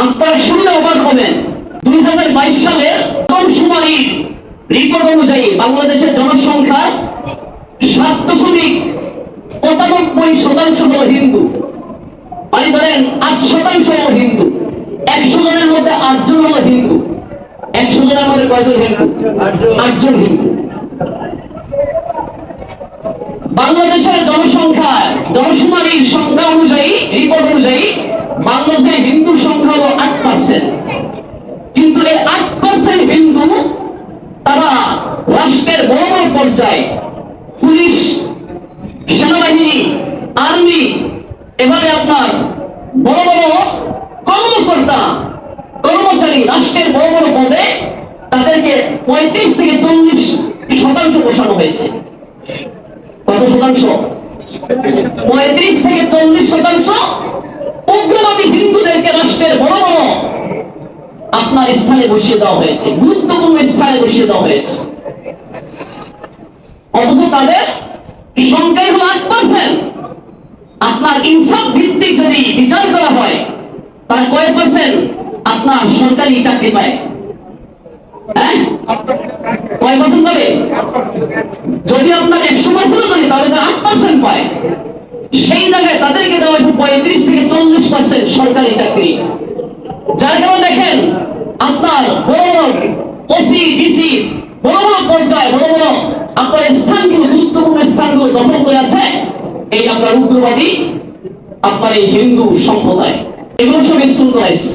আপনারা শুনলে অবাক হবেন, 2022 সালের আদমশুমারির রিপোর্ট অনুযায়ী বাংলাদেশের জনসংখ্যার 7.95% হলো হিন্দু। মানে ধরেন 8% হলো হিন্দু। 100 জনের মধ্যে 8 জন হলো হিন্দু। 100 জনের মধ্যে কয়জন হিন্দু? 8 জন হিন্দু। বাংলাদেশের জনশুমারির সংখ্যা অনুযায়ী, রিপোর্ট অনুযায়ী বাংলাদেশে হিন্দুর সংখ্যা হলো 8%। কিন্তু এই 8% হিন্দু তারা রাষ্ট্রের বড় বড় পর্যায়ে, পুলিশ, সেনাবাহিনী, আর্মি, এভাবে আপনার বড় বড় কর্মকর্তা, কর্মচারী, রাষ্ট্রের বড় বড় পদে তাদেরকে 35 থেকে 40% বসানো হয়েছে। কত শতাংশ? 35 থেকে 40% উগ্রবাদী হিন্দুদেরকে রাষ্ট্রের বড় বড় আপনার স্থানে বসিয়ে দেওয়া হয়েছে, গুরুত্বপূর্ণ স্থানে বসিয়ে দেওয়া হয়েছে। অথচ তাদের সংখ্যাই হলো 8%। আপনার ইনসাফ ভিত্তিক যদি বিচার করা হয়, তাহলে কয় পার্সেন্ট আপনার সরকারি চাকরি পায়? হ্যাঁ, কয় পার্সেন্ট পাবে? যদি আপনার 100% ধরি তাহলে 8% পায়। সেই জায়গায় তাদেরকে দেওয়া হয়েছে 35 থেকে 40% সরকারি চাকরি। যার কারণে দেখেন আপনার বড় বড় ওসি, ডিসি, বড় বড় পর্যায়ে বড় বড় আপনার স্থানগুলো, গুরুত্বপূর্ণ স্থানগুলো দখল করে আছে এই আপনার উগ্রবাদী, আপনার এই হিন্দু সম্প্রদায়। এগুলো সব স্কুল করাইছে।